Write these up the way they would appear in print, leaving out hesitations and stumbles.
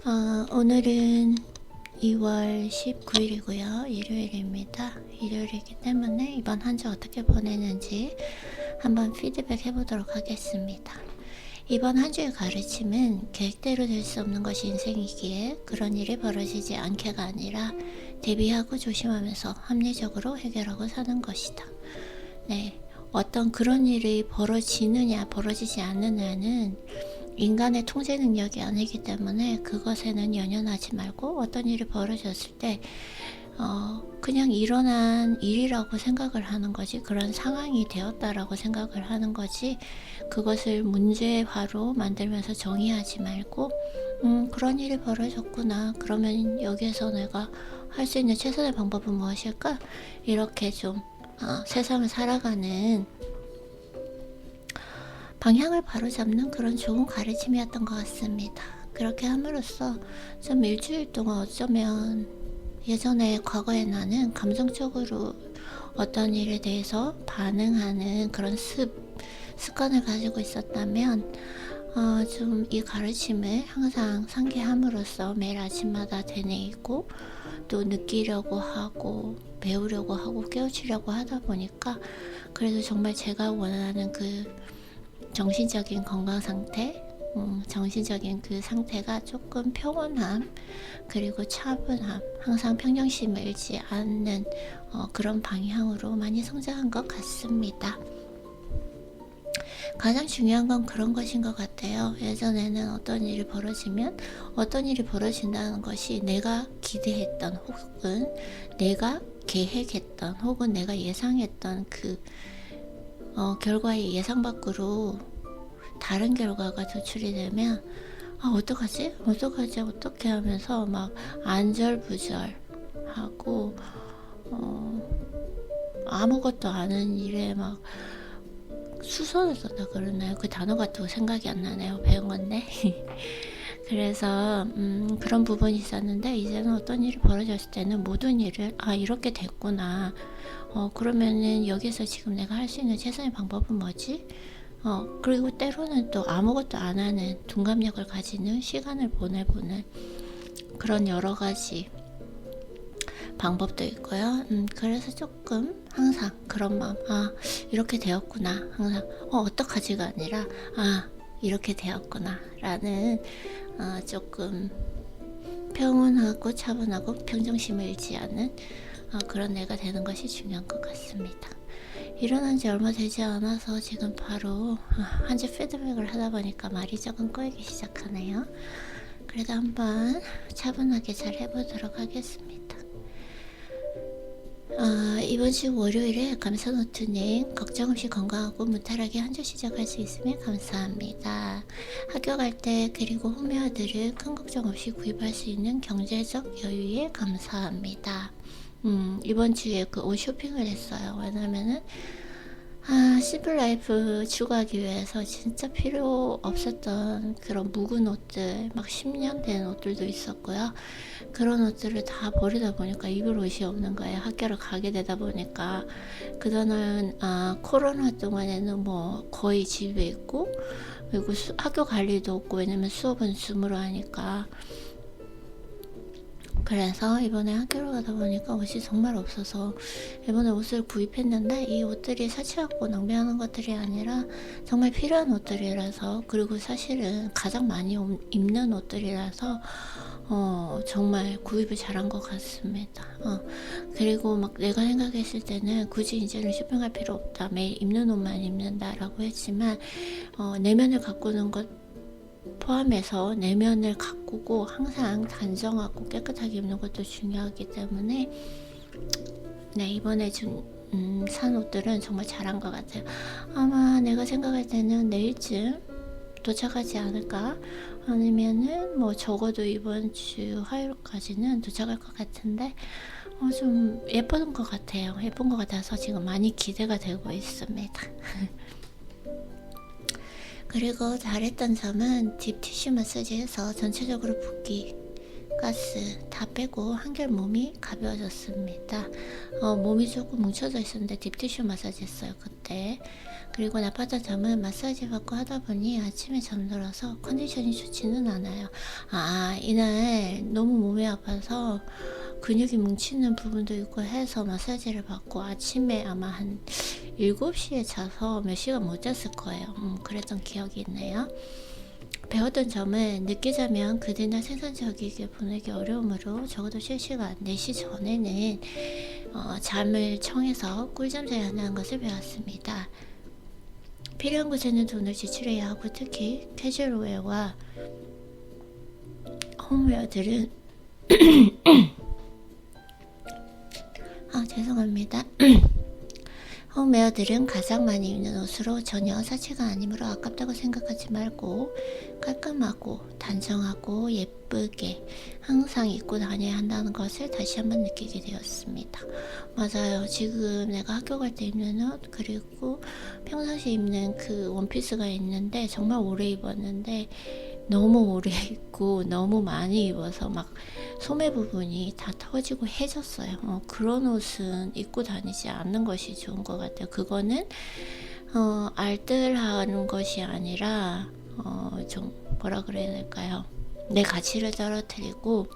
오늘은 2월 19일이고요. 일요일입니다. 일요일이기 때문에 이번 한 주 어떻게 보내는지 한번 피드백 해보도록 하겠습니다. 이번 한 주의 가르침은 계획대로 될 수 없는 것이 인생이기에 그런 일이 벌어지지 않게가 아니라 대비하고 조심하면서 합리적으로 해결하고 사는 것이다. 네, 어떤 그런 일이 벌어지느냐 벌어지지 않느냐는 인간의 통제 능력이 아니기 때문에 그것에는 연연하지 말고 어떤 일이 벌어졌을 때 그냥 일어난 일이라고 생각을 하는 거지, 그런 상황이 되었다라고 생각을 하는 거지, 그것을 문제화로 만들면서 정의하지 말고 그런 일이 벌어졌구나, 그러면 여기에서 내가 할 수 있는 최선의 방법은 무엇일까, 이렇게 좀 세상을 살아가는 방향을 바로잡는 그런 좋은 가르침이었던 것 같습니다. 그렇게 함으로써 좀 일주일 동안 어쩌면 예전에 과거에 나는 감정적으로 어떤 일에 대해서 반응하는 그런 습관을 가지고 있었다면 좀 이 가르침을 항상 상기함으로써 매일 아침마다 되뇌이고 또 느끼려고 하고 배우려고 하고 깨우치려고 하다 보니까 그래도 정말 제가 원하는 그 정신적인 건강 상태, 정신적인 그 상태가 조금 평온함, 그리고 차분함, 항상 평정심을 잃지 않는 그런 방향으로 많이 성장한 것 같습니다. 가장 중요한 건 그런 것인 것 같아요. 예전에는 어떤 일이 벌어지면 어떤 일이 벌어진다는 것이 내가 기대했던 혹은 내가 계획했던 혹은 내가 예상했던 그 결과의 예상 밖으로 다른 결과가 도출이 되면 어떡하지? 어떻게 하면서 막 안절부절하고 아무것도 아는 일에 막 수선을 썼다 그러나요? 그 단어가 또 생각이 안 나네요. 배운 건데. 그래서 그런 부분이 있었는데 이제는 어떤 일이 벌어졌을 때는 모든 일을 이렇게 됐구나, 그러면은 여기서 지금 내가 할 수 있는 최선의 방법은 뭐지? 그리고 때로는 또 아무것도 안 하는 둔감력을 가지는 시간을 보내보는 그런 여러 가지 방법도 있고요. 그래서 조금 항상 그런 마음, 이렇게 되었구나, 항상 어떡하지가 아니라 이렇게 되었구나 라는 조금 평온하고 차분하고 평정심을 잃지 않는 그런 내가 되는 것이 중요한 것 같습니다. 일어난 지 얼마 되지 않아서 지금 바로 한 주 피드백을 하다 보니까 말이 조금 꼬이기 시작하네요. 그래도 한번 차분하게 잘 해보도록 하겠습니다. 이번 주 월요일에 감사노트님, 걱정 없이 건강하고 무탈하게 한 주 시작할 수 있으면 감사합니다. 학교 갈 때 그리고 홈웨어들을 큰 걱정 없이 구입할 수 있는 경제적 여유에 감사합니다. 이번 주에 그 옷 쇼핑을 했어요. 왜냐면은 심플라이프 추구하기 위해서 진짜 필요 없었던 그런 묵은 옷들, 막 10년 된 옷들도 있었고요. 그런 옷들을 다 버리다 보니까 입을 옷이 없는 거예요. 학교를 가게 되다 보니까. 그동안 코로나 동안에는 뭐 거의 집에 있고, 그리고 학교 갈 일도 없고, 왜냐면 수업은 줌으로 하니까. 그래서 이번에 학교를 가다 보니까 옷이 정말 없어서 이번에 옷을 구입했는데, 이 옷들이 사치하고 낭비하는 것들이 아니라 정말 필요한 옷들이라서, 그리고 사실은 가장 많이 입는 옷들이라서 정말 구입을 잘한 것 같습니다. 그리고 막 내가 생각했을 때는 굳이 이제는 쇼핑할 필요 없다, 매일 입는 옷만 입는다라고 했지만 내면을 가꾸는 것 포함해서 내면을 가꾸고 항상 단정하고 깨끗하게 입는 것도 중요하기 때문에 이번에 산 옷들은 정말 잘한 것 같아요. 아마 내가 생각할 때는 내일쯤 도착하지 않을까, 아니면은 뭐 적어도 이번 주 화요일까지는 도착할 것 같은데 좀 예쁜 것 같아요. 예쁜 것 같아서 지금 많이 기대가 되고 있습니다. 그리고 잘했던 점은 딥티슈 마사지에서 전체적으로 붓기, 가스 다 빼고 한결 몸이 가벼워졌습니다. 몸이 조금 뭉쳐져 있었는데 딥티슈 마사지 했어요 그때. 그리고 나빴던 점은 마사지 받고 하다 보니 아침에 잠들어서 컨디션이 좋지는 않아요. 이날 너무 몸이 아파서 근육이 뭉치는 부분도 있고 해서 마사지를 받고 아침에 아마 한 7시에 자서 몇 시간 못 잤을 거예요. 그랬던 기억이 있네요. 배웠던 점은 늦게 자면 그날 생산적이게 보내기 어려우므로 적어도 실시간 4시 전에는 잠을 청해서 꿀잠 자야 한다는 것을 배웠습니다. 필요한 곳에는 돈을 지출해야 하고 특히 캐주얼웨어와 홈웨어들은 죄송합니다. 홈웨어들은 가장 많이 입는 옷으로 전혀 사치가 아니므로 아깝다고 생각하지 말고 깔끔하고 단정하고 예쁘게 항상 입고 다녀야 한다는 것을 다시 한번 느끼게 되었습니다. 맞아요. 지금 내가 학교 갈 때 입는 옷 그리고 평상시 입는 그 원피스가 있는데 정말 오래 입었는데 너무 오래 입고 너무 많이 입어서 막 소매 부분이 다 터지고 해졌어요. 그런 옷은 입고 다니지 않는 것이 좋은 것 같아요. 그거는 알뜰한 것이 아니라 좀 뭐라 그래야 될까요? 내 가치를 떨어뜨리고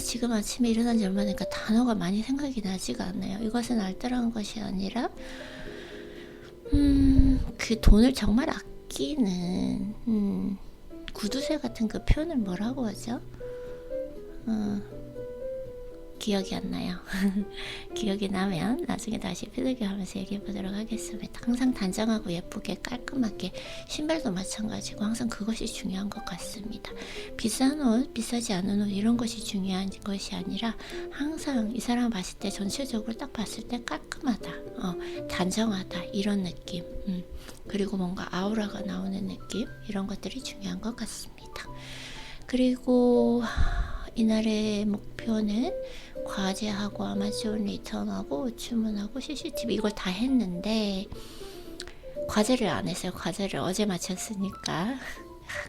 지금 아침에 일어난 지 얼마 되니까 단어가 많이 생각이 나지가 않네요. 이것은 알뜰한 것이 아니라 그 돈을 정말 아끼는 구두쇠 같은 그 표현을 뭐라고 하죠? 기억이 안 나요. 기억이 나면 나중에 다시 피드백하면서 얘기해 보도록 하겠습니다. 항상 단정하고 예쁘게 깔끔하게 신발도 마찬가지고 항상 그것이 중요한 것 같습니다. 비싼 옷, 비싸지 않은 옷 이런 것이 중요한 것이 아니라 항상 이 사람 봤을 때 전체적으로 딱 봤을 때 깔끔하다, 단정하다 이런 느낌, 그리고 뭔가 아우라가 나오는 느낌 이런 것들이 중요한 것 같습니다. 그리고 이날의 목표는 과제하고 아마존 리턴하고 주문하고 CCTV 이걸 다 했는데 과제를 안 했어요. 과제를 어제 마쳤으니까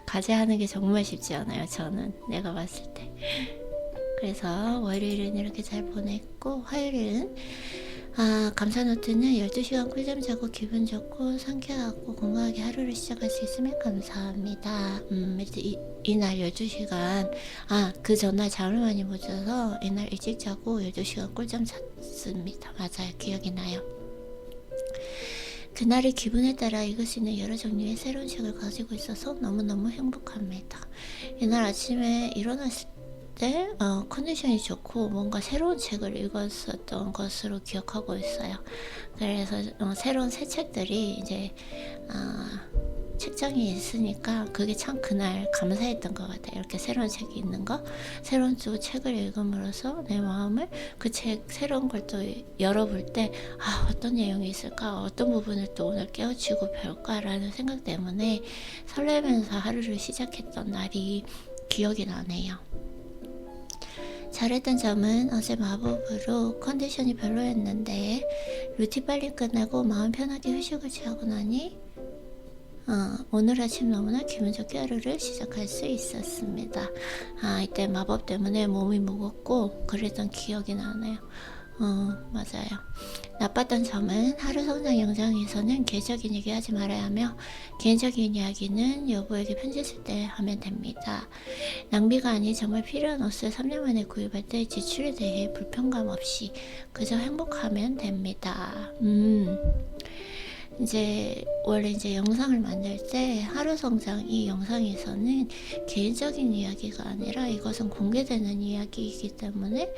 과제하는 게 정말 쉽지 않아요. 저는 내가 봤을 때. 그래서 월요일은 이렇게 잘 보냈고 화요일은 감사노트는 12시간 꿀잠 자고 기분 좋고 상쾌하고 건강하게 하루를 시작할 수 있으면 감사합니다. 이날 12시간 그 전날 잠을 많이 못 자서 이날 일찍 자고 12시간 꿀잠 잤습니다. 맞아요. 기억이 나요. 그날의 기분에 따라 읽을 수 있는 여러 종류의 새로운 책을 가지고 있어서 너무너무 행복합니다. 이날 아침에 일어났을 때 컨디션이 좋고 뭔가 새로운 책을 읽었었던 것으로 기억하고 있어요. 그래서 새로운 새 책들이 이제 책장에 있으니까 그게 참 그날 감사했던 것 같아요. 이렇게 새로운 책이 있는 거, 새로운 또 책을 읽음으로써 내 마음을 그 책 새로운 걸 또 열어볼 때 어떤 내용이 있을까, 어떤 부분을 또 오늘 깨우치고 배울까라는 생각 때문에 설레면서 하루를 시작했던 날이 기억이 나네요. 잘했던 점은 어제 마법으로 컨디션이 별로였는데 루틴 빨리 끝내고 마음 편하게 휴식을 취하고 나니 오늘 아침 너무나 기분 좋게 하루를 시작할 수 있었습니다. 이때 마법 때문에 몸이 무겁고 그랬던 기억이 나네요. 맞아요. 나빴던 점은 하루 성장 영상에서는 개인적인 얘기 하지 말아야 하며 개인적인 이야기는 여보에게 편지 쓸 때 하면 됩니다. 낭비가 아닌 정말 필요한 옷을 3년 만에 구입할 때 지출에 대해 불편감 없이 그저 행복하면 됩니다. 원래 영상을 만들 때 하루 성장 이 영상에서는 개인적인 이야기가 아니라 이것은 공개되는 이야기이기 때문에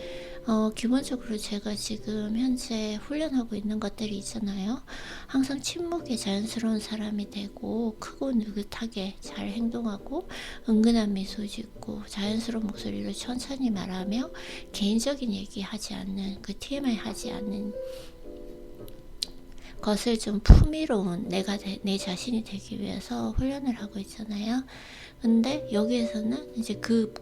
기본적으로 제가 지금 현재 훈련하고 있는 것들이 있잖아요. 항상 침묵에 자연스러운 사람이 되고 크고 느긋하게 잘 행동하고 은근한 미소 짓고 자연스러운 목소리로 천천히 말하며 개인적인 얘기 하지 않는 그 TMI 하지 않는 것을 좀 풍미로운 내 자신이 되기 위해서 훈련을 하고 있잖아요. 근데 여기에서는 이제 그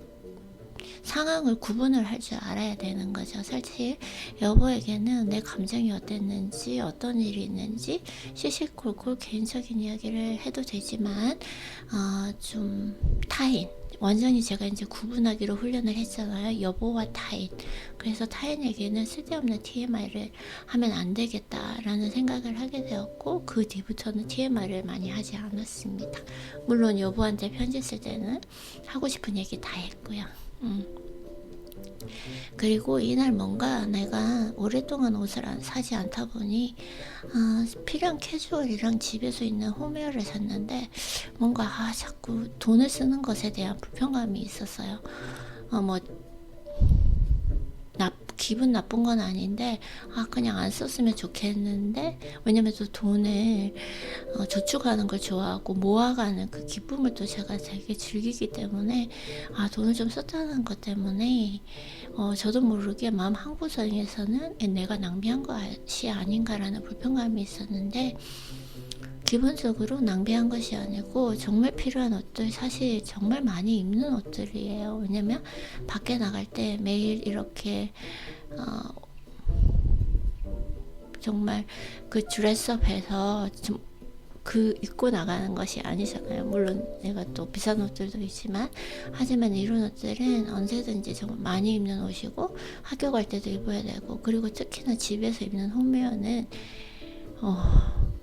상황을 구분을 할 줄 알아야 되는 거죠. 사실 여보에게는 내 감정이 어땠는지, 어떤 일이 있는지 시시콜콜 개인적인 이야기를 해도 되지만 좀 타인, 완전히 제가 이제 구분하기로 훈련을 했잖아요. 여보와 타인. 그래서 타인에게는 쓸데없는 TMI를 하면 안 되겠다라는 생각을 하게 되었고, 그 뒤부터는 TMI를 많이 하지 않았습니다. 물론 여보한테 편지 쓸 때는 하고 싶은 얘기 다 했고요. 그리고 이날 뭔가 내가 오랫동안 옷을 사지 않다 보니 필요한 캐주얼이랑 집에서 있는 홈웨어를 샀는데 뭔가 자꾸 돈을 쓰는 것에 대한 불편감이 있었어요. 뭐 기분 나쁜 건 아닌데 그냥 안 썼으면 좋겠는데, 왜냐면 또 돈을 저축하는 걸 좋아하고 모아가는 그 기쁨을 또 제가 되게 즐기기 때문에 돈을 좀 썼다는 것 때문에 저도 모르게 마음 한구석에서는 내가 낭비한 것이 아닌가라는 불편감이 있었는데, 기본적으로 낭비한 것이 아니고 정말 필요한 옷들, 사실 정말 많이 입는 옷들이에요. 왜냐면 밖에 나갈 때 매일 이렇게 정말 그 드레스업해서 좀 그 입고 나가는 것이 아니잖아요. 물론 내가 또 비싼 옷들도 있지만, 하지만 이런 옷들은 언제든지 정말 많이 입는 옷이고 학교 갈 때도 입어야 되고, 그리고 특히나 집에서 입는 홈웨어는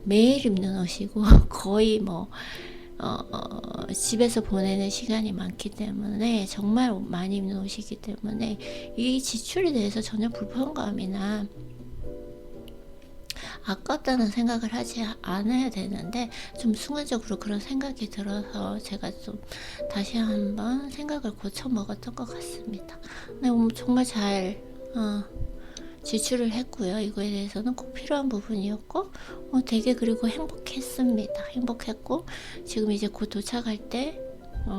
매일 입는 옷이고 거의 집에서 보내는 시간이 많기 때문에 정말 많이 입는 옷이기 때문에 이 지출에 대해서 전혀 불편감이나 아깝다는 생각을 하지 않아야 되는데, 좀 순간적으로 그런 생각이 들어서 제가 좀 다시 한번 생각을 고쳐 먹었던 것 같습니다. 네, 정말 잘 지출을 했고요. 이거에 대해서는 꼭 필요한 부분이었고 되게 그리고 행복했습니다. 행복했고 지금 이제 곧 도착할 때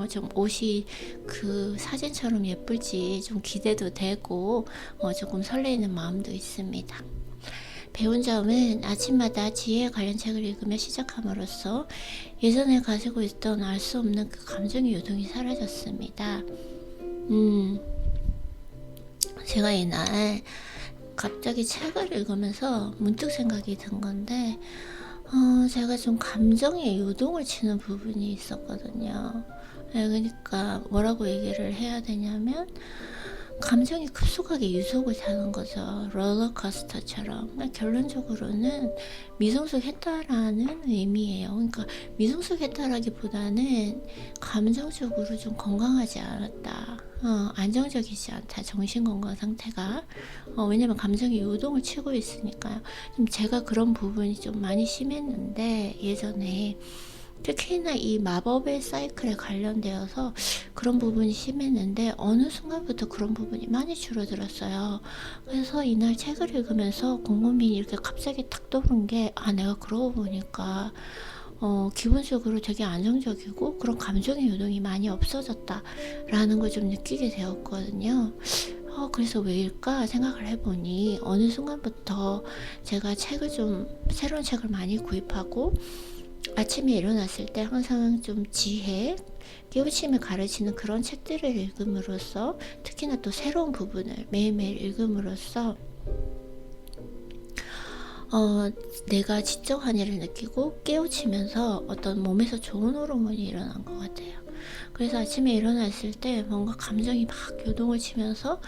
좀 옷이 그 사진처럼 예쁠지 좀 기대도 되고 조금 설레이는 마음도 있습니다. 배운 점은 아침마다 지혜에 관련 책을 읽으며 시작함으로써 예전에 가지고 있던 알 수 없는 그 감정의 요동이 사라졌습니다. 제가 이날 갑자기 책을 읽으면서 문득 생각이 든 건데, 제가 좀 감정의 요동을 치는 부분이 있었거든요. 그러니까 뭐라고 얘기를 해야 되냐면, 감정이 급속하게 유속을 타는 거죠. 롤러코스터처럼. 결론적으로는 미성숙했다라는 의미예요. 그러니까 미성숙했다라기보다는 감정적으로 좀 건강하지 않았다. 안정적이지 않다. 정신건강 상태가. 왜냐면 감정이 요동을 치고 있으니까요. 좀 제가 그런 부분이 좀 많이 심했는데, 예전에 특히나 이 마법의 사이클에 관련되어서 그런 부분이 심했는데, 어느 순간부터 그런 부분이 많이 줄어들었어요. 그래서 이날 책을 읽으면서 곰곰이 이렇게 갑자기 딱 떠오른 게, 내가 그러고 보니까 기본적으로 되게 안정적이고 그런 감정의 요동이 많이 없어졌다라는 걸 좀 느끼게 되었거든요. 그래서 왜일까 생각을 해보니, 어느 순간부터 제가 새로운 책을 많이 구입하고 아침에 일어났을 때 항상 좀 지혜, 깨우침을 가르치는 그런 책들을 읽음으로써, 특히나 또 새로운 부분을 매일매일 읽음으로써 내가 지적 한의를 느끼고 깨우치면서 어떤 몸에서 좋은 호르몬이 일어난 것 같아요. 그래서 아침에 일어났을 때 뭔가 감정이 막 요동을 치면서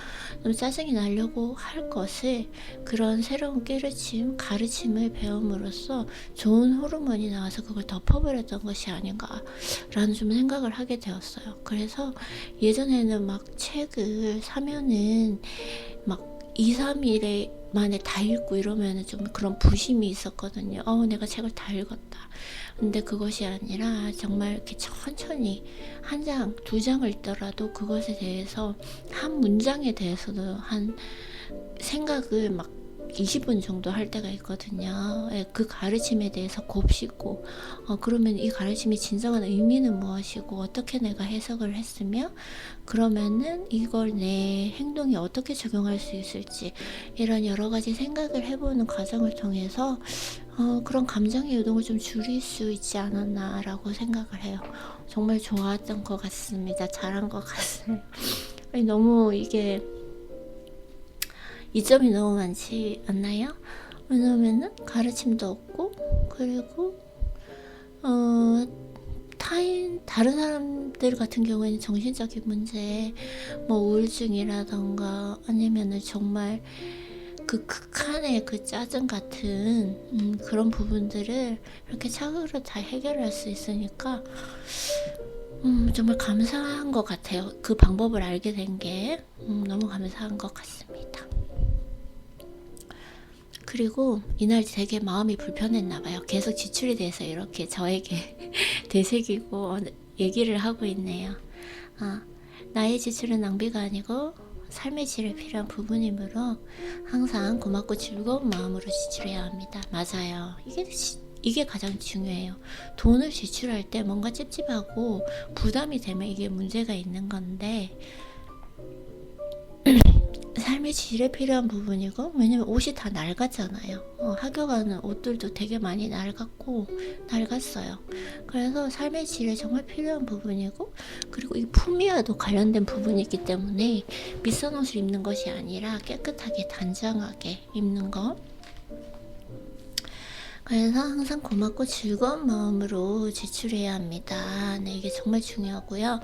좀 짜증이 나려고 할 것을, 그런 새로운 깨르침, 가르침을 배움으로써 좋은 호르몬이 나와서 그걸 덮어버렸던 것이 아닌가라는 좀 생각을 하게 되었어요. 그래서 예전에는 막 책을 사면은 막 2, 3일에 만에 다 읽고 이러면 좀 그런 부심이 있었거든요. 내가 책을 다 읽었다. 근데 그것이 아니라 정말 이렇게 천천히 한 장, 두 장을 읽더라도 그것에 대해서, 한 문장에 대해서도 한 생각을 막 20분 정도 할 때가 있거든요. 그 가르침에 대해서 곱씹고, 그러면 이 가르침의 진정한 의미는 무엇이고 어떻게 내가 해석을 했으며, 그러면은 이걸 내 행동에 어떻게 적용할 수 있을지, 이런 여러 가지 생각을 해보는 과정을 통해서 그런 감정의 요동을 좀 줄일 수 있지 않았나라고 생각을 해요. 정말 좋았던 것 같습니다. 잘한 것 같아요. 아니, 너무 이게 이점이 너무 많지 않나요? 왜냐면은 가르침도 없고, 그리고 다른 사람들 같은 경우에는 정신적인 문제, 뭐 우울증이라던가 아니면은 정말 그 극한의 그 짜증 같은 그런 부분들을 이렇게 차후로 다 해결할 수 있으니까 정말 감사한 것 같아요. 그 방법을 알게 된 게 너무 감사한 것 같습니다. 그리고 이날 되게 마음이 불편했나 봐요. 계속 지출에 대해서 이렇게 저에게 되새기고 얘기를 하고 있네요. 나의 지출은 낭비가 아니고 삶의 질에 필요한 부분이므로 항상 고맙고 즐거운 마음으로 지출해야 합니다. 맞아요. 이게 가장 중요해요. 돈을 지출할 때 뭔가 찝찝하고 부담이 되면 이게 문제가 있는 건데 삶의 질에 필요한 부분이고, 왜냐면 옷이 다 낡았잖아요. 학교 가는 옷들도 되게 많이 낡았어요. 그래서 삶의 질에 정말 필요한 부분이고, 그리고 이 품위와도 관련된 부분이기 때문에 비싼 옷을 입는 것이 아니라 깨끗하게 단정하게 입는 거. 그래서 항상 고맙고 즐거운 마음으로 지출해야 합니다. 네, 이게 정말 중요하고요.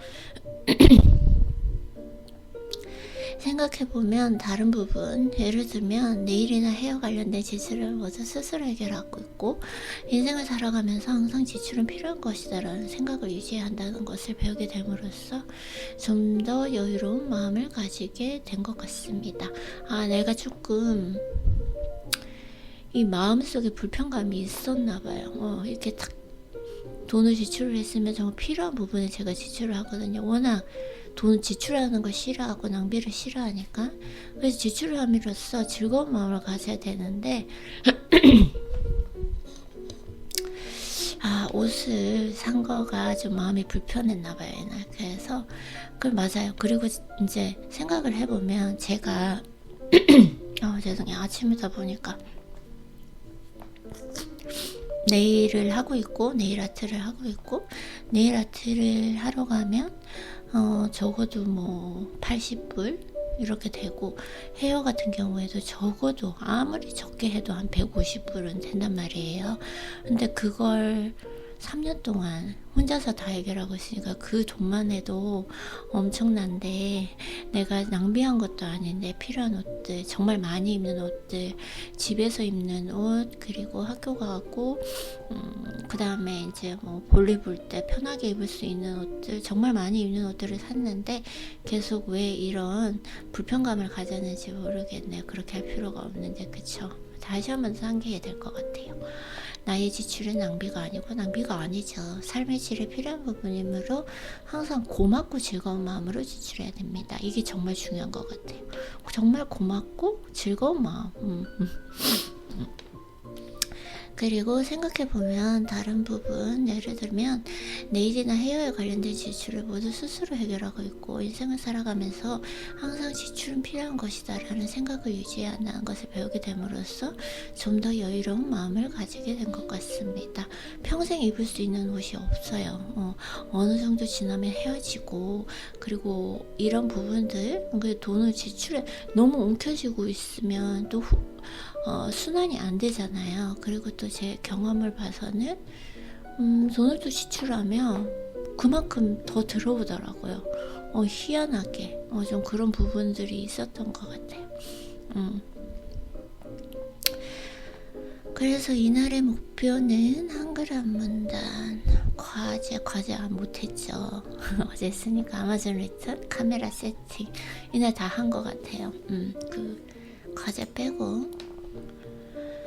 생각해보면 다른 부분, 예를 들면 네일이나 헤어 관련된 지출을 모두 스스로 해결하고 있고, 인생을 살아가면서 항상 지출은 필요한 것이다 라는 생각을 유지해야 한다는 것을 배우게 됨으로써 좀 더 여유로운 마음을 가지게 된 것 같습니다. 내가 조금 이 마음속에 불편감이 있었나 봐요. 이렇게 딱 돈을 지출을 했으면 정말 필요한 부분에 제가 지출을 하거든요. 워낙 돈 지출하는 걸 싫어하고 낭비를 싫어하니까. 그래서 지출을 함으로써 즐거운 마음을 가져야 되는데 옷을 산 거가 좀 마음이 불편했나 봐요. 그래서 맞아요. 그리고 이제 생각을 해보면 제가 죄송해요. 아침이다 보니까 네일을 하고 있고, 네일 아트를 하고 있고, 네일 아트를 하러 가면 적어도 뭐 80불 이렇게 되고, 헤어 같은 경우에도 적어도 아무리 적게 해도 한 150불은 된단 말이에요. 근데 그걸 3년 동안 혼자서 다 해결하고 있으니까 그 돈만 해도 엄청난데, 내가 낭비한 것도 아닌데 필요한 옷들, 정말 많이 입는 옷들, 집에서 입는 옷, 그리고 학교 가고 그 다음에 이제 뭐 볼일 볼 때 편하게 입을 수 있는 옷들, 정말 많이 입는 옷들을 샀는데 계속 왜 이런 불편감을 가졌는지 모르겠네요. 그렇게 할 필요가 없는데, 그쵸? 다시 한번 상기해야 될 것 같아요. 나의 지출은 낭비가 아니죠. 삶의 질에 필요한 부분이므로 항상 고맙고 즐거운 마음으로 지출해야 됩니다. 이게 정말 중요한 것 같아요. 정말 고맙고 즐거운 마음. 그리고 생각해보면 다른 부분, 예를 들면 네일이나 헤어에 관련된 지출을 모두 스스로 해결하고 있고, 인생을 살아가면서 항상 지출은 필요한 것이다 라는 생각을 유지해야 한다는 것을 배우게 됨으로써 좀 더 여유로운 마음을 가지게 된 것 같습니다. 평생 입을 수 있는 옷이 없어요. 어느 정도 지나면 헤어지고, 그리고 이런 부분들, 돈을 지출에 너무 엉켜지고 있으면 또 순환이 안 되잖아요. 그리고 또 제 경험을 봐서는 돈을 또 지출하면 그만큼 더 들어오더라고요. 희한하게 좀 그런 부분들이 있었던 것 같아요. 그래서 이날의 목표는 한글 한문단, 과제 못했죠. 어제 했으니까 아마존 리턴, 카메라 세팅 이날 다 한 것 같아요. 그 과제 빼고.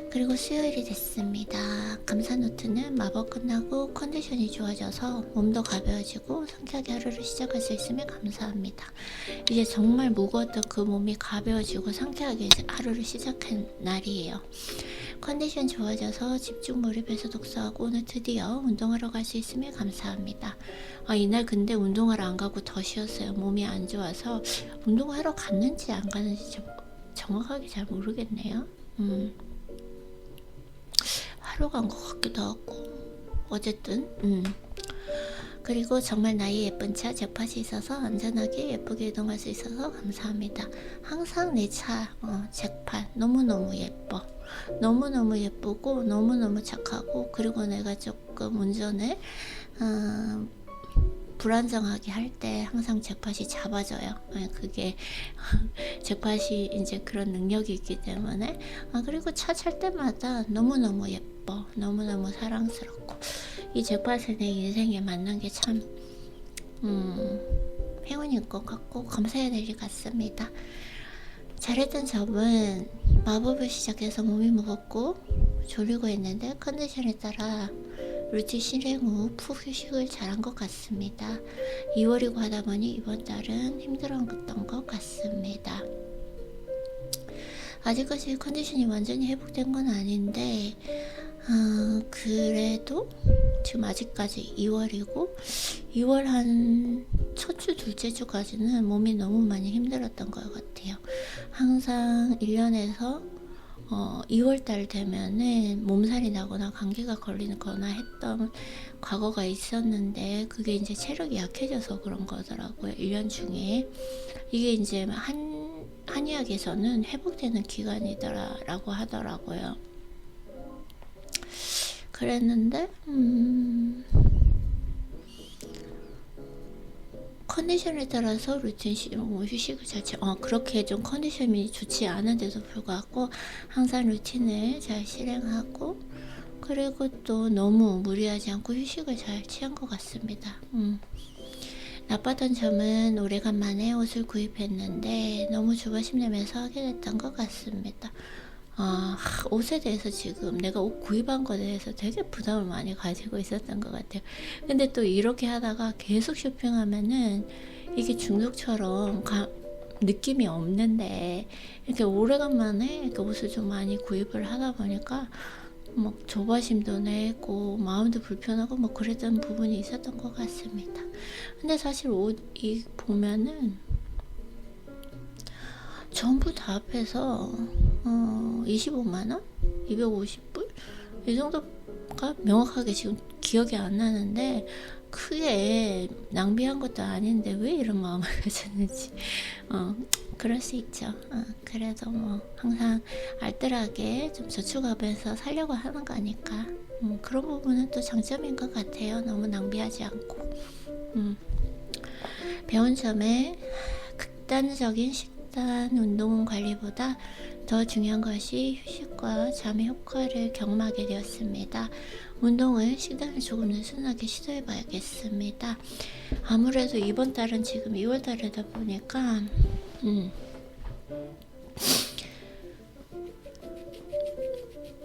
그리고 수요일이 됐습니다. 감사노트는 마법 끝나고 컨디션이 좋아져서 몸도 가벼워지고 상쾌하게 하루를 시작할 수 있으며 감사합니다. 이제 정말 무거웠던 그 몸이 가벼워지고 상쾌하게 이제 하루를 시작한 날이에요. 컨디션 좋아져서 집중 몰입해서 독서하고, 오늘 드디어 운동하러 갈 수 있으며 감사합니다. 이날 근데 운동하러 안 가고 더 쉬었어요. 몸이 안 좋아서 운동하러 갔는지 안 갔는지 정확하게 잘 모르겠네요. 하러 간 것 같기도 하고, 어쨌든 그리고 정말 나의 예쁜 차 잭팟이 있어서 안전하게 예쁘게 이동할 수 있어서 감사합니다. 항상 내 차 잭팟 너무너무 예뻐. 너무너무 예쁘고 너무너무 착하고, 그리고 내가 조금 운전을 불안정하게 할 때 항상 잭팟이 잡아줘요. 그게 잭팟이 이제 그런 능력이 있기 때문에. 그리고 차 찰 때마다 너무너무 예뻐. 너무너무 사랑스럽고, 이 잭팟은 내 인생에 맞는 게 참 행운인 것 같고 감사해야 될 것 같습니다. 잘했던 점은 마법을 시작해서 몸이 무겁고 졸리고 했는데 컨디션에 따라 루틴 실행 후 푹 휴식을 잘한 것 같습니다. 2월이고 하다 보니 이번 달은 힘들었던 것 같습니다. 아직까지 컨디션이 완전히 회복된 건 아닌데 그래도 지금 아직까지 2월이고 2월 한 첫 주, 둘째 주까지는 몸이 너무 많이 힘들었던 것 같아요. 항상 1년에서 2월달 되면은 몸살이 나거나 감기가 걸리거나 했던 과거가 있었는데, 그게 이제 체력이 약해져서 그런 거더라고요. 1년 중에. 이게 이제 한의학에서는 회복되는 기간이더라고 하더라고요. 그랬는데 컨디션에 따라서 루틴 휴식을 그렇게 좀 컨디션이 좋지 않은데도 불구하고 항상 루틴을 잘 실행하고, 그리고 또 너무 무리하지 않고 휴식을 잘 취한 것 같습니다. 나빴던 점은 오래간만에 옷을 구입했는데 너무 조바심 내면서 하게 됐던 것 같습니다. 옷에 대해서 지금 내가 옷 구입한 것에 대해서 되게 부담을 많이 가지고 있었던 것 같아요. 근데 또 이렇게 하다가 계속 쇼핑하면은 이게 중독처럼 느낌이 없는데, 이렇게 오래간만에 이렇게 옷을 좀 많이 구입을 하다 보니까 막 조바심도 내고 마음도 불편하고 뭐 그랬던 부분이 있었던 것 같습니다. 근데 사실 옷이 보면은 전부 다 합해서 25만원? 250불? 이 정도가 명확하게 지금 기억이 안 나는데, 크게 낭비한 것도 아닌데 왜 이런 마음을 가졌는지 그럴 수 있죠. 그래도 뭐 항상 알뜰하게 좀 저축하면서 살려고 하는 거니까 그런 부분은 또 장점인 것 같아요. 너무 낭비하지 않고. 배운 점에 극단적인 식단 운동 관리보다 더 중요한 것이 휴식과 잠의 효과를 경험하게 되었습니다. 운동을 식단을 조금 느슨하게 시도해 봐야겠습니다. 아무래도 이번 달은 지금 2월 달이다 보니까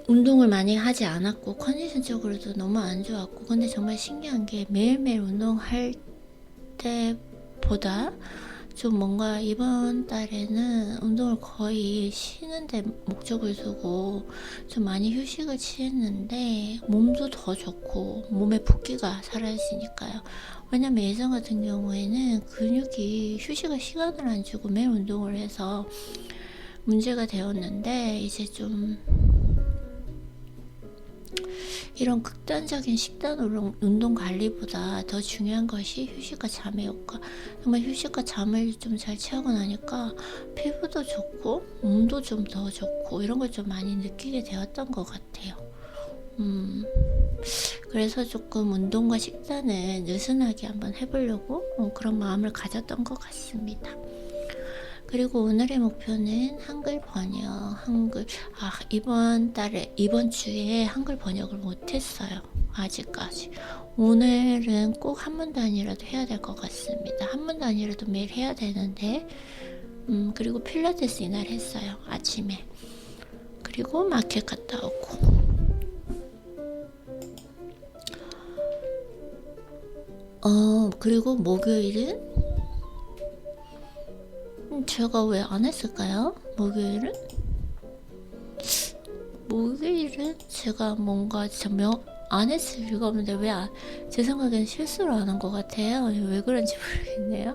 운동을 많이 하지 않았고 컨디션적으로도 너무 안 좋았고, 근데 정말 신기한 게 매일매일 운동할 때보다 좀 뭔가 이번 달에는 운동을 거의 쉬는데 목적을 두고 좀 많이 휴식을 취했는데 몸도 더 좋고 몸에 붓기가 사라지니까요. 왜냐면 예전 같은 경우에는 근육이 휴식을 시간을 안 주고 매일 운동을 해서 문제가 되었는데, 이제 좀 이런 극단적인 식단 운동 관리보다 더 중요한 것이 휴식과 잠의 효과. 정말 휴식과 잠을 좀 잘 취하고 나니까 피부도 좋고 몸도 좀 더 좋고 이런 걸 좀 많이 느끼게 되었던 것 같아요. 그래서 조금 운동과 식단을 느슨하게 한번 해보려고 그런 마음을 가졌던 것 같습니다. 그리고 오늘의 목표는 한글 번역, 이번 주에 한글 번역을 못했어요. 아직까지. 오늘은 꼭 한 단이라도 해야 될 것 같습니다. 한 단이라도 매일 해야 되는데, 그리고 필라테스 이날 했어요. 아침에. 그리고 마켓 갔다 오고. 그리고 목요일은 제가 왜 안 했을까요? 목요일은 제가 뭔가 진짜 안 했을 리가 없는데 제 생각에는 실수를 안 한 것 같아요. 왜 그런지 모르겠네요.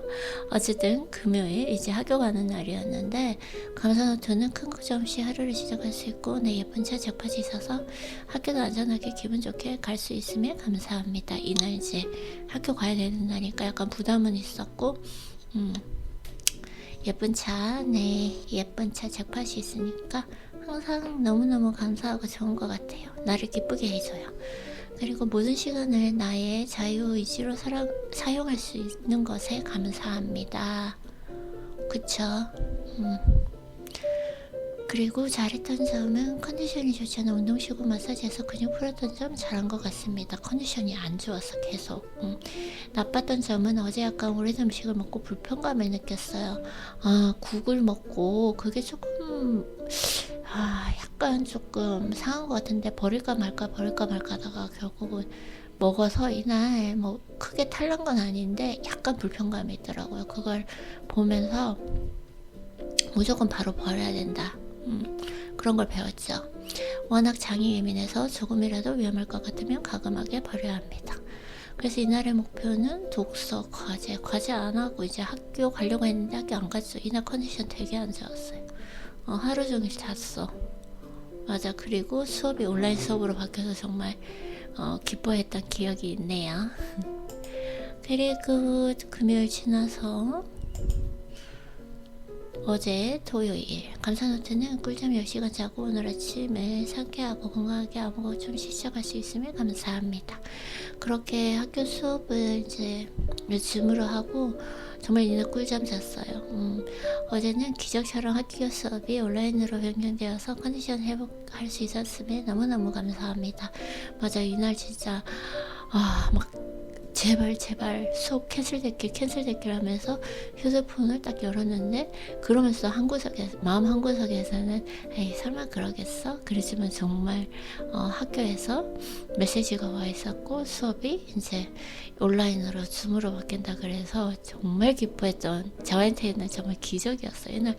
어쨌든 금요일 이제 학교 가는 날이었는데 감사노트는 큰 걱정 없이 하루를 시작할 수 있고 내 예쁜 차 잭팟이 있어서 학교도 안전하게 기분 좋게 갈 수 있음에 감사합니다. 이날 이제 학교 가야 되는 날이니까 약간 부담은 있었고 예쁜 차, 네, 예쁜 차 잭팟이 있으니까 항상 너무너무 감사하고 좋은 것 같아요. 나를 기쁘게 해줘요. 그리고 모든 시간을 나의 자유의지로 사용할 수 있는 것에 감사합니다. 그쵸? 그리고 잘했던 점은 컨디션이 좋지 않아 운동 쉬고 마사지해서 근육 풀었던 점 잘한 것 같습니다. 컨디션이 안 좋아서 계속. 나빴던 점은 어제 약간 오래된 음식을 먹고 불편감을 느꼈어요. 국을 먹고 그게 약간 조금 상한 것 같은데 버릴까 말까 하다가 결국은 먹어서 이날 뭐 크게 탈난 건 아닌데 약간 불편감이 있더라고요. 그걸 보면서 무조건 바로 버려야 된다. 그런 걸 배웠죠. 워낙 장이 예민해서 조금이라도 위험할 것 같으면 과감하게 버려야 합니다. 그래서 이날의 목표는 독서, 과제 안 하고 이제 학교 가려고 했는데 학교 안 갔죠. 이날 컨디션 되게 안 좋았어요. 하루 종일 잤어. 맞아. 그리고 수업이 온라인 수업으로 바뀌어서 정말 기뻐했던 기억이 있네요. 그리고 금요일 지나서 어제 토요일 감사노트는 꿀잠 10시간 자고 오늘 아침에 상쾌하고 건강하게 아무것도 좀 시작할 수 있으면 감사합니다. 그렇게 학교 수업을 이제 줌으로 하고 정말 이날 꿀잠 잤어요. 어제는 기적처럼 학교 수업이 온라인으로 변경되어서 컨디션 회복할 수 있었음에 너무너무 감사합니다. 맞아, 이날 진짜 막 제발 수업 캔슬됐길 하면서 휴대폰을 딱 열었는데 그러면서 마음 한구석에서는 에이 설마 그러겠어? 그러지만 정말 학교에서 메시지가 와 있었고 수업이 이제 온라인으로 줌으로 바뀐다 그래서 정말 기뻐했던 저한테는 정말 기적이었어요. 이날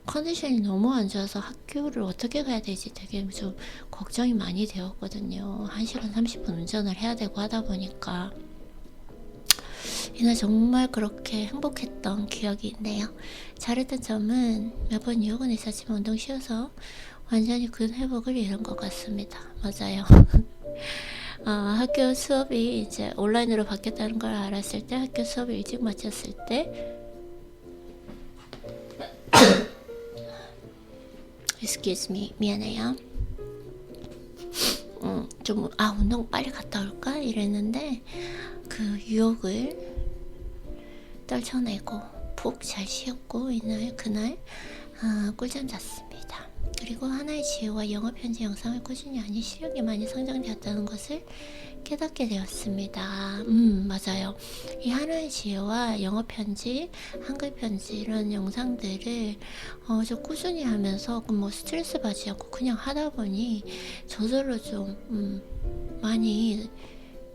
컨디션이 너무 안 좋아서 학교를 어떻게 가야 되지 되게 좀 걱정이 많이 되었거든요. 1시간 30분 운전을 해야 되고 하다 보니까 이날 정말 그렇게 행복했던 기억이 있네요. 잘했던 점은 몇 번 유혹은 있었지만 운동 쉬어서 완전히 근 회복을 이룬 것 같습니다. 맞아요. 학교 수업이 이제 온라인으로 바뀌었다는 걸 알았을 때 학교 수업을 일찍 마쳤을 때 excuse me, 미안해요. 운동 빨리 갔다 올까? 이랬는데 그 유혹을 떨쳐내고 푹 잘 쉬었고 그날 꿀잠 잤습니다. 그리고 하나의 지혜와 영어 편지 영상을 꾸준히 하니 실력이 많이 성장되었다는 것을 깨닫게 되었습니다. 맞아요. 이 하나의 지혜와 영어 편지, 한글 편지 이런 영상들을 좀 꾸준히 하면서 뭐 스트레스 받지 않고 그냥 하다 보니 저절로 좀 많이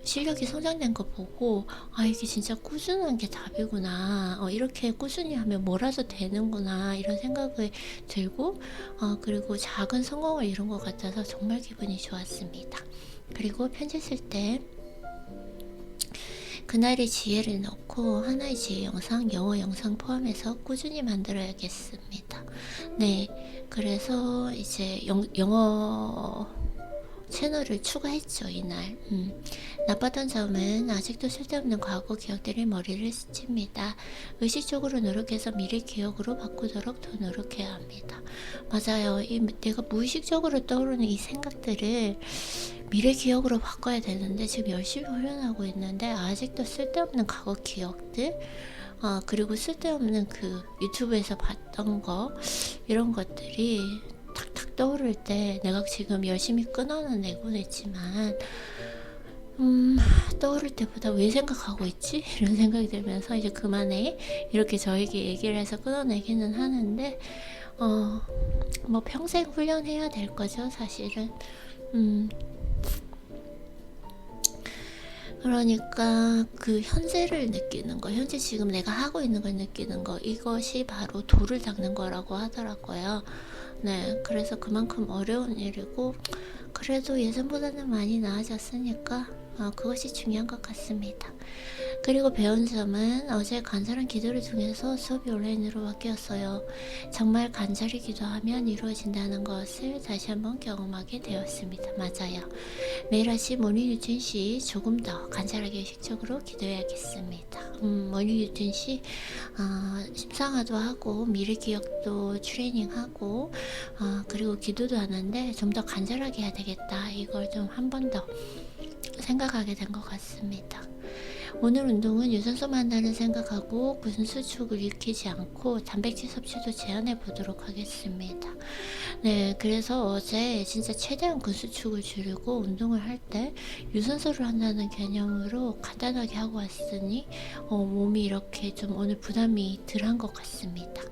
실력이 성장된 거 보고 이게 진짜 꾸준한 게 답이구나, 이렇게 꾸준히 하면 뭐라도 되는구나 이런 생각이 들고 그리고 작은 성공을 이룬 것 같아서 정말 기분이 좋았습니다. 그리고 편지 쓸 때 그날의 지혜를 넣고 하나의 지혜 영상, 영어 영상 포함해서 꾸준히 만들어야겠습니다. 네, 그래서 이제 영어 채널을 추가했죠. 이날 나빴던 점은 아직도 쓸데없는 과거 기억들이 머리를 스칩니다. 의식적으로 노력해서 미래 기억으로 바꾸도록 더 노력해야 합니다. 맞아요. 내가 무의식적으로 떠오르는 이 생각들을 미래 기억으로 바꿔야 되는데 지금 열심히 훈련하고 있는데 아직도 쓸데없는 과거 기억들 그리고 쓸데없는 그 유튜브에서 봤던 거 이런 것들이 탁탁 떠오를 때 내가 지금 열심히 끊어내곤 했지만 떠오를 때보다 왜 생각하고 있지? 이런 생각이 들면서 이제 그만해 이렇게 저에게 얘기를 해서 끊어내기는 하는데 뭐 평생 훈련해야 될 거죠 사실은. 그러니까 그 현재를 느끼는 거, 현재 지금 내가 하고 있는 걸 느끼는 거, 이것이 바로 돌을 닦는 거라고 하더라고요. 네, 그래서 그만큼 어려운 일이고 그래도 예전보다는 많이 나아졌으니까 그것이 중요한 것 같습니다. 그리고 배운 점은 어제 간절한 기도를 통해서 수업이 온라인으로 바뀌었어요. 정말 간절히 기도하면 이루어진다는 것을 다시 한번 경험하게 되었습니다. 맞아요. 매일 아침 모닝 루틴 시 조금 더 간절하게 의식적으로 기도해야겠습니다. 모닝 루틴 시 십상화도 하고 미래 기억도 트레이닝하고 그리고 기도도 하는데 좀 더 간절하게 해야 되겠다. 이걸 좀 한 번 더 생각하게 된 것 같습니다. 오늘 운동은 유산소 만나는 생각하고 군 수축을 익히지 않고 단백질 섭취도 제한해 보도록 하겠습니다. 네, 그래서 어제 진짜 최대한 군 수축을 줄이고 운동을 할 때 유산소를 한다는 개념으로 간단하게 하고 왔으니 몸이 이렇게 좀 오늘 부담이 덜한 것 같습니다.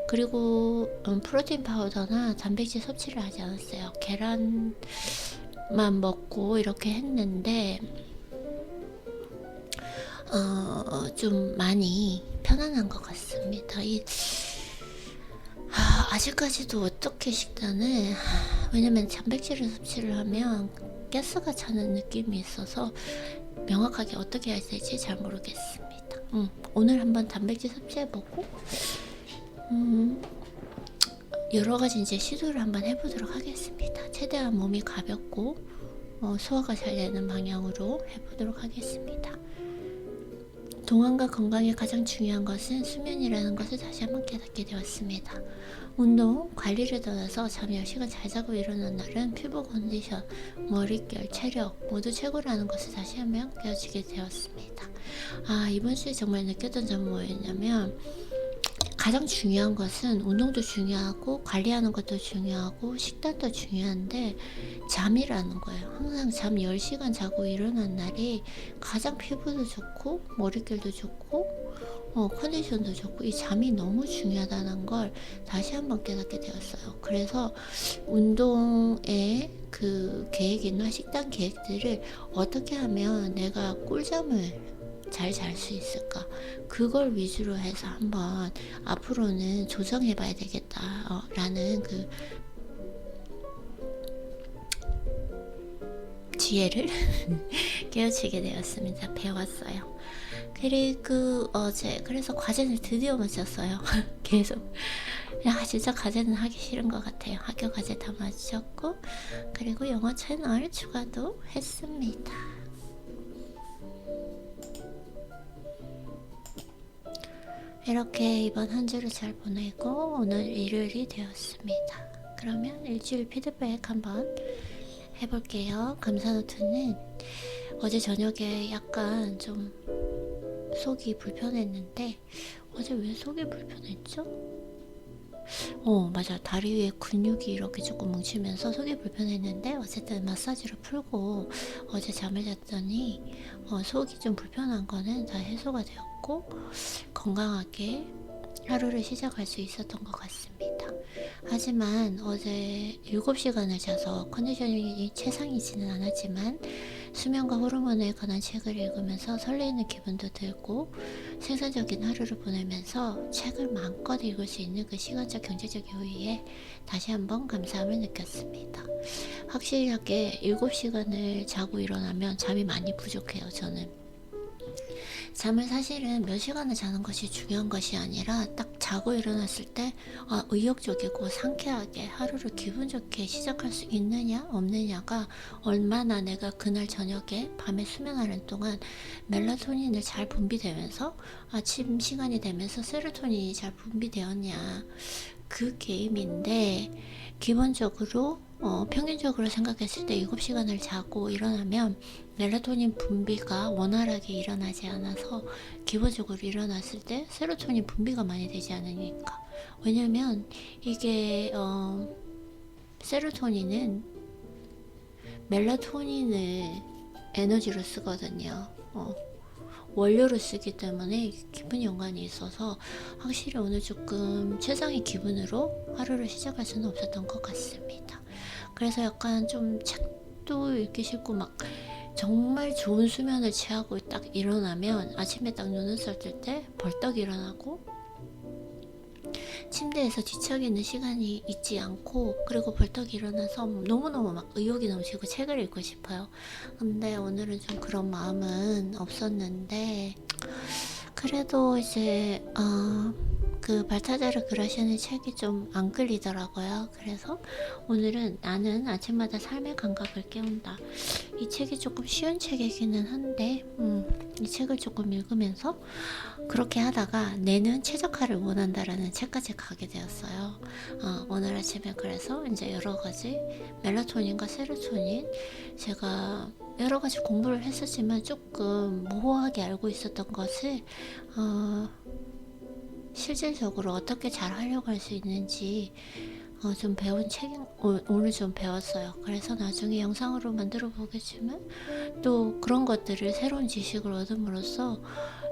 그리고 프로틴 파우더나 단백질 섭취를 하지 않았어요. 계란만 먹고 이렇게 했는데 좀 많이 편안한 것 같습니다. 아직까지도 어떻게 식단을 왜냐면 단백질을 섭취를 하면 가스가 차는 느낌이 있어서 명확하게 어떻게 해야 될지 잘 모르겠습니다. 오늘 한번 단백질 섭취해보고 여러가지 이제 시도를 한번 해보도록 하겠습니다. 최대한 몸이 가볍고 소화가 잘 되는 방향으로 해보도록 하겠습니다. 동안과 건강에 가장 중요한 것은 수면이라는 것을 다시 한번 깨닫게 되었습니다. 운동, 관리를 떠나서 잠 10시간 잘 자고 일어난 날은 피부 컨디션, 머릿결, 체력 모두 최고라는 것을 다시 한번 깨어지게 되었습니다. 이번 주에 정말 느꼈던 점은 뭐였냐면 가장 중요한 것은 운동도 중요하고 관리하는 것도 중요하고 식단도 중요한데 잠이라는 거예요. 항상 잠 10시간 자고 일어난 날이 가장 피부도 좋고 머릿결도 좋고 컨디션도 좋고 이 잠이 너무 중요하다는 걸 다시 한번 깨닫게 되었어요. 그래서 운동의 그 계획이나 식단 계획들을 어떻게 하면 내가 꿀잠을 잘 잘 수 있을까? 그걸 위주로 해서 한번 앞으로는 조정해 봐야 되겠다 라는 그 지혜를 깨우치게 되었습니다. 배웠어요. 그리고 어제 그래서 과제를 드디어 마쳤어요. 계속 진짜 과제는 하기 싫은 것 같아요. 학교 과제 다 마쳤고 그리고 영어 채널 추가도 했습니다. 이렇게 이번 한 주를 잘 보내고 오늘 일요일이 되었습니다. 그러면 일주일 피드백 한번 해볼게요. 감사노트는 어제 저녁에 약간 좀 속이 불편했는데 어제 왜 속이 불편했죠? 맞아. 다리 위에 근육이 이렇게 조금 뭉치면서 속이 불편했는데 어쨌든 마사지로 풀고 어제 잠을 잤더니 속이 좀 불편한 거는 다 해소가 되었고 건강하게 하루를 시작할 수 있었던 것 같습니다. 하지만 어제 7시간을 자서 컨디션이 최상이지는 않았지만 수면과 호르몬에 관한 책을 읽으면서 설레이는 기분도 들고 생산적인 하루를 보내면서 책을 마음껏 읽을 수 있는 그 시간적 경제적 여유에 다시 한번 감사함을 느꼈습니다. 확실하게 7시간을 자고 일어나면 잠이 많이 부족해요. 저는 잠을 사실은 몇 시간을 자는 것이 중요한 것이 아니라 딱 자고 일어났을 때 의욕적이고 상쾌하게 하루를 기분 좋게 시작할 수 있느냐 없느냐가 얼마나 내가 그날 저녁에 밤에 수면하는 동안 멜라토닌을 잘 분비되면서 아침 시간이 되면서 세로토닌이 잘 분비되었냐 그 게임인데 기본적으로 평균적으로 생각했을 때 7시간을 자고 일어나면 멜라토닌 분비가 원활하게 일어나지 않아서 기본적으로 일어났을 때 세로토닌 분비가 많이 되지 않으니까 왜냐면 이게 세로토닌은 멜라토닌을 에너지로 쓰거든요. 원료로 쓰기 때문에 기분 연관이 있어서 확실히 오늘 조금 최상의 기분으로 하루를 시작할 수는 없었던 것 같습니다. 그래서 약간 좀 책도 읽기 싫고 막 정말 좋은 수면을 취하고 딱 일어나면 아침에 딱 눈을 떴을 때 벌떡 일어나고 침대에서 뒤척이는 시간이 있지 않고, 그리고 벌떡 일어나서 너무너무 막 의욕이 넘치고 책을 읽고 싶어요. 근데 오늘은 좀 그런 마음은 없었는데, 그래도 이제 그 발타자르 그라시아는 책이 좀 안 끌리더라고요. 그래서 오늘은 나는 아침마다 삶의 감각을 깨운다. 이 책이 조금 쉬운 책이기는 한데 이 책을 조금 읽으면서 그렇게 하다가 내는 최적화를 원한다라는 책까지 가게 되었어요. 오늘 아침에 그래서 이제 여러 가지 멜라토닌과 세로토닌, 제가 여러 가지 공부를 했었지만 조금 모호하게 알고 있었던 것을 실질적으로 어떻게 잘 하려고 할 수 있는지 좀 배운 책인, 오늘 좀 배웠어요. 그래서 나중에 영상으로 만들어 보겠지만 또 그런 것들을 새로운 지식을 얻음으로써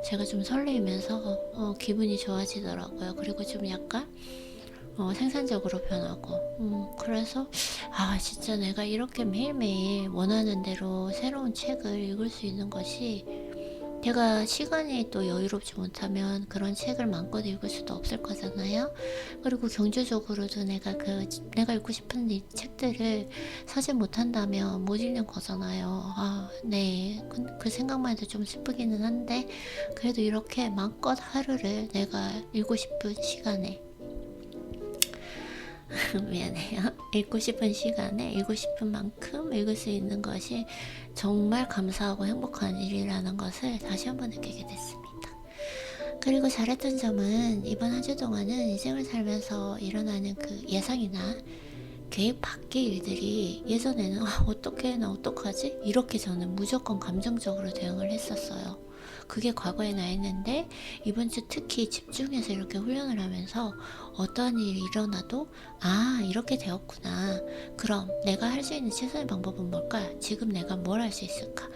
제가 좀 설레이면서 기분이 좋아지더라고요. 그리고 좀 약간 생산적으로 변하고 그래서 진짜 내가 이렇게 매일매일 원하는 대로 새로운 책을 읽을 수 있는 것이, 제가 시간이 또 여유롭지 못하면 그런 책을 마음껏 읽을 수도 없을 거잖아요. 그리고 경제적으로도 내가 읽고 싶은 이 책들을 사지 못한다면 못 읽는 거잖아요. 네. 그 생각만 해도 좀 슬프기는 한데, 그래도 이렇게 마음껏 하루를 내가 읽고 싶은 시간에 미안해요. 읽고 싶은 시간에 읽고 싶은 만큼 읽을 수 있는 것이 정말 감사하고 행복한 일이라는 것을 다시 한번 느끼게 됐습니다. 그리고 잘했던 점은 이번 한 주 동안은 인생을 살면서 일어나는 그 예상이나 계획 밖의 일들이, 예전에는 어떡해 나 어떡하지? 이렇게 저는 무조건 감정적으로 대응을 했었어요. 그게 과거에 나 있는데 이번 주 특히 집중해서 이렇게 훈련을 하면서 어떠한 일이 일어나도 이렇게 되었구나, 그럼 내가 할 수 있는 최선의 방법은 뭘까, 지금 내가 뭘 할 수 있을까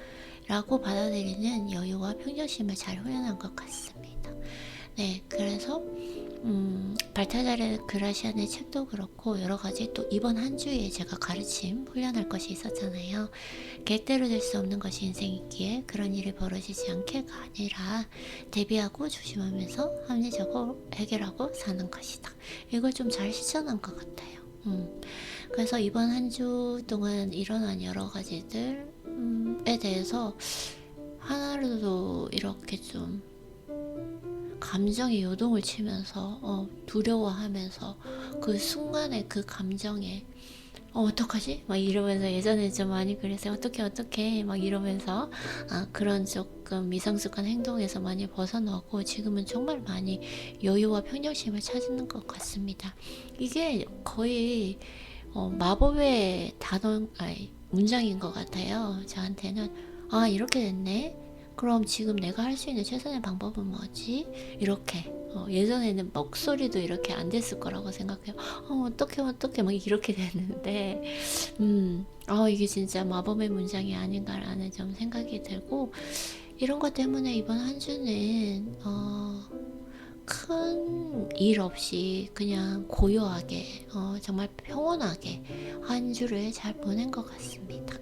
라고 받아들이는 여유와 평정심을 잘 훈련한 것 같습니다. 네, 그래서 발타자르 그라시안의 책도 그렇고 여러 가지, 또 이번 한 주에 제가 가르침 훈련할 것이 있었잖아요. 계획대로 될 수 없는 것이 인생이기에 그런 일이 벌어지지 않게가 아니라 대비하고 조심하면서 합리적으로 해결하고 사는 것이다. 이걸 좀 잘 실천한 것 같아요. 그래서 이번 한 주 동안 일어난 여러 가지들에 대해서 하나로도 이렇게 좀 감정이 요동을 치면서 두려워하면서 그 순간에 그 감정에 어떡하지? 막 이러면서, 예전에 좀 많이 그랬어요. 어떡해 막 이러면서 그런 조금 미성숙한 행동에서 많이 벗어나고 지금은 정말 많이 여유와 평정심을 찾는 것 같습니다. 이게 거의 마법의 문장인 것 같아요. 저한테는 이렇게 됐네, 그럼 지금 내가 할 수 있는 최선의 방법은 뭐지? 이렇게 예전에는 목소리도 이렇게 안 됐을 거라고 생각해요. 어떡해 막 이렇게 됐는데 이게 진짜 마법의 문장이 아닌가라는 좀 생각이 들고, 이런 것 때문에 이번 한 주는 큰 일 없이 그냥 고요하게 정말 평온하게 한 주를 잘 보낸 것 같습니다.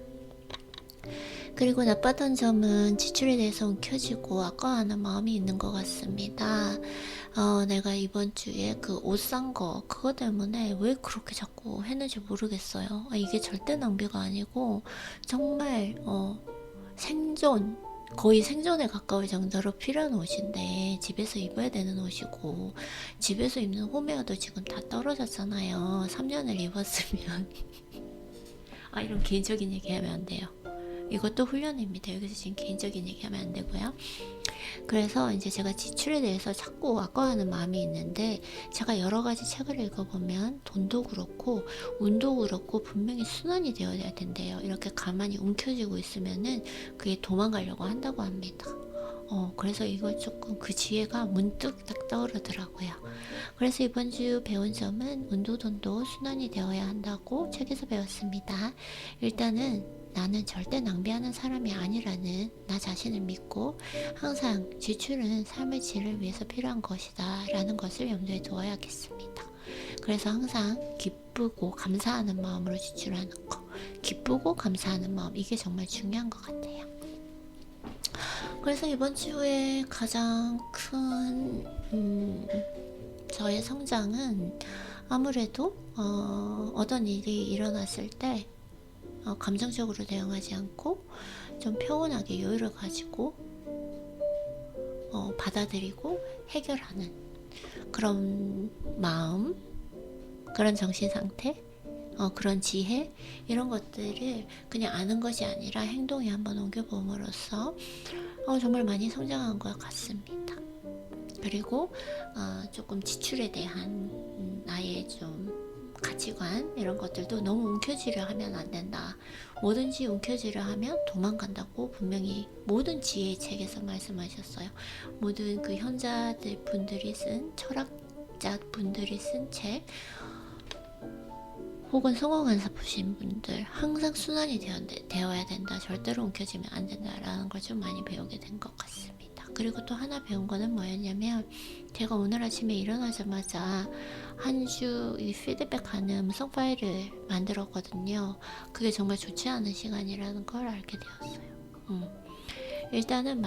그리고 나빴던 점은 지출에 대해서 움켜쥐고 아까워하는 마음이 있는 것 같습니다. 내가 이번 주에 그 옷 산 거, 그거 때문에 왜 그렇게 자꾸 했는지 모르겠어요. 이게 절대 낭비가 아니고 정말 거의 생존에 가까울 정도로 필요한 옷인데, 집에서 입어야 되는 옷이고, 집에서 입는 홈웨어도 지금 다 떨어졌잖아요. 3년을 입었으면 이런 개인적인 얘기 하면 안 돼요. 이것도 훈련입니다. 여기서 지금 개인적인 얘기하면 안 되고요. 그래서 이제 제가 지출에 대해서 자꾸 아까워하는 마음이 있는데, 제가 여러 가지 책을 읽어보면 돈도 그렇고 운도 그렇고 분명히 순환이 되어야 된대요. 이렇게 가만히 움켜쥐고 있으면은 그게 도망가려고 한다고 합니다. 그래서 이거 조금 그 지혜가 문득 딱 떠오르더라고요. 그래서 이번 주 배운 점은 운도 돈도 순환이 되어야 한다고 책에서 배웠습니다. 일단은 나는 절대 낭비하는 사람이 아니라는 나 자신을 믿고, 항상 지출은 삶의 질을 위해서 필요한 것이다 라는 것을 염두에 두어야겠습니다. 그래서 항상 기쁘고 감사하는 마음으로 지출하는 거, 기쁘고 감사하는 마음, 이게 정말 중요한 것 같아요. 그래서 이번 주에 가장 큰 저의 성장은 아무래도 어떤 일이 일어났을 때 감정적으로 대응하지 않고 좀 평온하게 여유를 가지고 받아들이고 해결하는 그런 마음, 그런 정신 상태, 그런 지혜, 이런 것들을 그냥 아는 것이 아니라 행동에 한번 옮겨봄으로써 정말 많이 성장한 것 같습니다. 그리고 조금 지출에 대한 나의 좀 가치관, 이런 것들도 너무 움켜쥐려 하면 안 된다. 뭐든지 움켜쥐려 하면 도망간다고 분명히 모든 지혜의 책에서 말씀하셨어요. 모든 그 현자들 분들이 쓴, 철학자 분들이 쓴 책, 혹은 성공한 보신 분들, 항상 순환이 되어야 된다, 절대로 움켜쥐면 안 된다라는 걸 좀 많이 배우게 된 것 같습니다. 그리고 또 하나 배운 거는 뭐였냐면, 제가 오늘 아침에 일어나자마자 한 주 이 피드백하는 음성 파일을 만들었거든요. 그게 정말 좋지 않은 시간이라는 걸 알게 되었어요. 일단은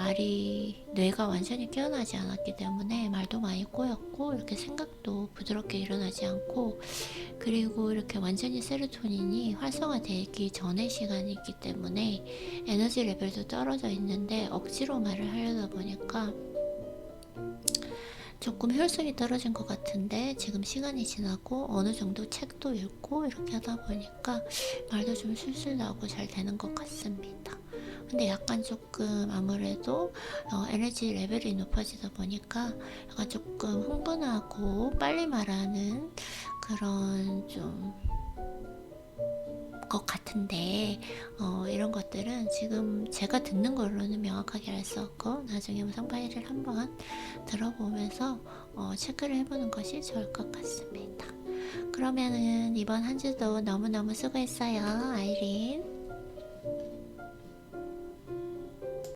뇌가 완전히 깨어나지 않았기 때문에 말도 많이 꼬였고, 이렇게 생각도 부드럽게 일어나지 않고, 그리고 이렇게 완전히 세로토닌이 활성화되기 전의 시간이 있기 때문에 에너지 레벨도 떨어져 있는데, 억지로 말을 하려다 보니까 조금 효율성이 떨어진 것 같은데, 지금 시간이 지나고 어느 정도 책도 읽고 이렇게 하다 보니까 말도 좀 술술 나오고 잘 되는 것 같습니다. 근데 약간 조금 아무래도 에너지 레벨이 높아지다 보니까 약간 조금 흥분하고 빨리 말하는 그런 좀 것 같은데, 이런 것들은 지금 제가 듣는 걸로는 명확하게 알 수 없고, 나중에 음성 파일을 한번 들어보면서 체크를 해보는 것이 좋을 것 같습니다. 그러면은 이번 한 주도 너무너무 수고했어요, 아이린.